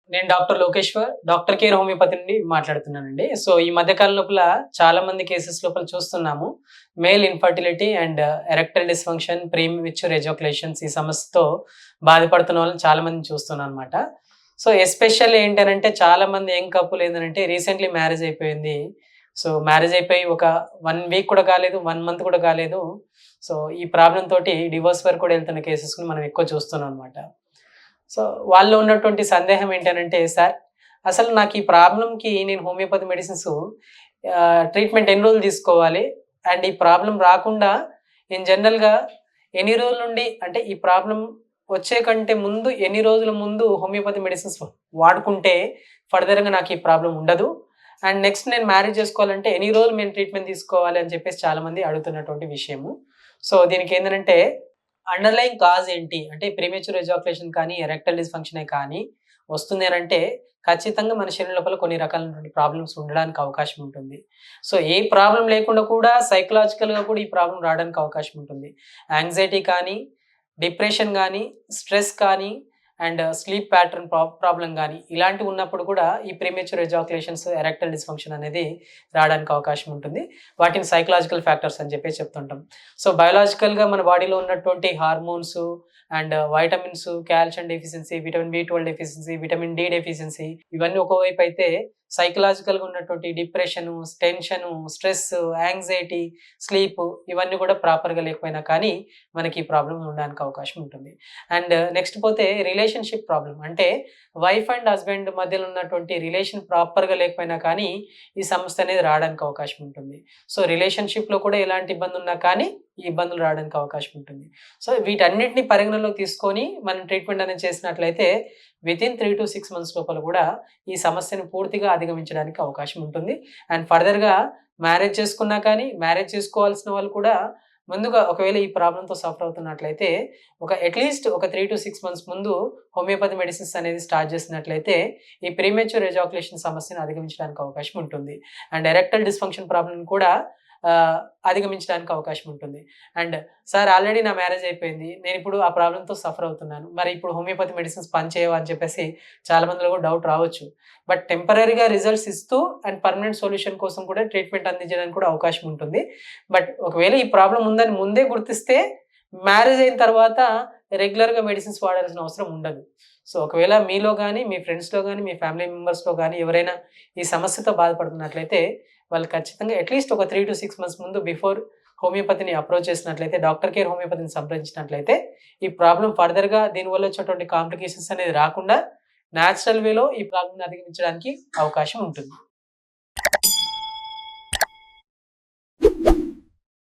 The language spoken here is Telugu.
నేను doctor Lokeshwar. Doctor care homeopathy నుండి మాట్లాడుతున్నానండి. సో, ఈ మధ్య కాలం లోపల చాలా మంది కేసెస్ లోపల చూస్తున్నాము. Male infertility and erectile dysfunction, premature ejaculations ఈ సమస్యతో బాధపడుతున్న వాళ్ళని చాలా మందిని చూస్తున్నాననమాట. సో, ఎస్పెషల్లీ ఏంటనంటే చాలా మంది యంగ్ కపుల్ ఏందనంటే రీసెంట్‌లీ మ్యారేజ్ అయిపోయింది. సో, మ్యారేజ్ అయిపోయి ఒక 1 వీక్ కూడా కాలేదు, 1 మంత్ కూడా కాలేదు. సో, ఈ ప్రాబ్లమ్ తోటి డివోర్స్ వరకు కూడా ఎళ్తున్న కేసెస్‌ని మనం ఎక్కువ చూస్తున్నాం అనమాట. సో, వాళ్ళలో ఉన్నటువంటి సందేహం ఏంటనంటే, "సార్, అసలు నాకు ఈ ప్రాబ్లమ్‌కి నేను హోమియోపతి మెడిసిన్స్ ట్రీట్మెంట్ ఎన్ని రోజులు తీసుకోవాలి? అండ్ ఈ ప్రాబ్లమ్ రాకుండా నేను జనరల్‌గా ఎన్ని రోజుల నుండి అంటే ఈ ప్రాబ్లమ్ వచ్చే కంటే ముందు ఎన్ని రోజుల ముందు హోమియోపతి మెడిసిన్స్ వాడుకుంటే ఫర్దర్‌గా నాకు ఈ ప్రాబ్లమ్ ఉండదు. అండ్ నెక్స్ట్ నేను మ్యారేజ్ చేసుకోవాలంటే ఎన్ని రోజులు మేము ట్రీట్మెంట్ తీసుకోవాలి?" అని చెప్పేసి చాలామంది అడుగుతున్నటువంటి విషయము. సో, దీనికేందనంటే అండర్‌లయింగ్ కాజ్ ఏంటి? అంటే ప్రీమెచ్యూర్ ఎజాక్యులేషన్ కానీ, ఎరెక్టైల్ డిస్‌ఫంక్షనే కానీ వస్తుంది అనంటే, ఖచ్చితంగా మన శరీరం లోపల కొన్ని రకాలైనటువంటి ప్రాబ్లమ్స్ ఉండడానికి అవకాశం ఉంటుంది. సో, ఏ ప్రాబ్లమ్ లేకుండా కూడా సైకలాజికల్‌గా కూడా ఈ ప్రాబ్లమ్ రావడానికి అవకాశం ఉంటుంది. యాంగ్జైటీ కానీ, డిప్రెషన్ గానీ, స్ట్రెస్ కానీ అండ్ స్లీప్ ప్యాటర్న్ ప్రాబ్లమ్ గానీ, ఇలాంటివి ఉన్నప్పుడు కూడా ఈ ప్రీమెచ్యూర్ ఎజాక్యులేషన్స్, ఎరెక్టైల్ డిస్‌ఫంక్షన్ అనేది రావడానికి అవకాశం ఉంటుంది. వాటిని సైకలాజికల్ ఫ్యాక్టర్స్ అని చెప్పేసి చెప్తుంటాం. సో, బయోలాజికల్‌గా మన బాడీలో ఉన్నటువంటి hormones and vitamins, calcium deficiency, vitamin బి12 డెఫిషియన్సీ, విటమిన్ డి డెఫిషియన్సీ ఇవన్నీ ఒకవైపు అయితే సైకలాజికల్‌గా ఉన్నటువంటి depression, tension, stress, anxiety, sleep ఇవన్నీ కూడా ప్రాపర్‌గా లేకపోయినా కానీ మనకి ఈ ప్రాబ్లమ్ ఉండడానికి అవకాశం ఉంటుంది. అండ్ నెక్స్ట్ పోతే రిలేషన్‌షిప్ ప్రాబ్లమ్. అంటే వైఫ్ అండ్ హస్బెండ్ మధ్యలో ఉన్నటువంటి రిలేషన్ ప్రాపర్‌గా లేకపోయినా కానీ ఈ సమస్య అనేది రావడానికి అవకాశం ఉంటుంది. సో, రిలేషన్‌షిప్‌లో కూడా ఎలాంటి ఇబ్బందున్నా కానీ ఈ ఇబ్బందులు రావడానికి అవకాశం ఉంటుంది. సో, వీటన్నిటిని పరిగణనలోకి తీసుకొని మనం ట్రీట్మెంట్ అనేది చేసినట్లయితే వితిన్ 3-6 మంత్స్ లోపల కూడా ఈ సమస్యను పూర్తిగా అధిగమించడానికి అవకాశం ఉంటుంది. అండ్ ఫర్దర్‌గా మ్యారేజ్ చేసుకున్నా కానీ, మ్యారేజ్ చేసుకోవాల్సిన వాళ్ళు కూడా ముందుగా ఒకవేళ ఈ ప్రాబ్లమ్‌తో సఫర్ అవుతున్నట్లయితే అట్‌లీస్ట్ ఒక 3-6 మంత్స్ ముందు హోమియోపతి మెడిసిన్స్ అనేది స్టార్ట్ చేసినట్లయితే ఈ ప్రీమెచ్యూర్ ఎజాక్యులేషన్ సమస్యను అధిగమించడానికి అవకాశం ఉంటుంది. అండ్ ఎరెక్టైల్ డిస్‌ఫంక్షన్ ప్రాబ్లమ్‌ని కూడా అధిగమించడానికి అవకాశం ఉంటుంది. అండ్ సార్ ఆల్రెడీ నా మ్యారేజ్ అయిపోయింది. నేనిప్పుడు ఆ ప్రాబ్లమ్‌తో సఫర్ అవుతున్నాను. మరి ఇప్పుడు హోమియోపతి మెడిసిన్స్ పనిచేయవా అని చెప్పేసి చాలా మందిలో కూడా డౌట్ రావచ్చు. బట్ టెంపరరీగా రిజల్ట్స్ ఇస్తూ అండ్ పర్మనెంట్ సొల్యూషన్ కోసం కూడా ట్రీట్మెంట్ అందించడానికి కూడా అవకాశం ఉంటుంది. బట్ ఒకవేళ ఈ ప్రాబ్లమ్ ఉందని ముందే గుర్తిస్తే మ్యారేజ్ అయిన తర్వాత రెగ్యులర్‌గా మెడిసిన్స్ వాడాల్సిన అవసరం ఉండదు. సో, ఒకవేళ మీలో గాని, మీ ఫ్రెండ్స్‌లో గాని, మీ ఫ్యామిలీ మెంబర్స్‌లో గాని ఎవరైనా ఈ సమస్యతో బాధపడుతున్నట్లయితే వాళ్ళు ఖచ్చితంగా అట్‌లీస్ట్ ఒక 3-6 మంత్స్ ముందు బిఫోర్ హోమియోపతిని అప్రోచ్ చేసినట్లయితే, డాక్టర్ కేర్ హోమియోపతిని సంప్రదించినట్లయితే ఈ ప్రాబ్లమ్ ఫర్దర్‌గా దీనివల్ల వచ్చేటువంటి కాంప్లికేషన్స్ అనేది రాకుండా నేచురల్ వేలో ఈ ప్రాబ్లమ్‌ని అధిగమించడానికి అవకాశం ఉంటుంది.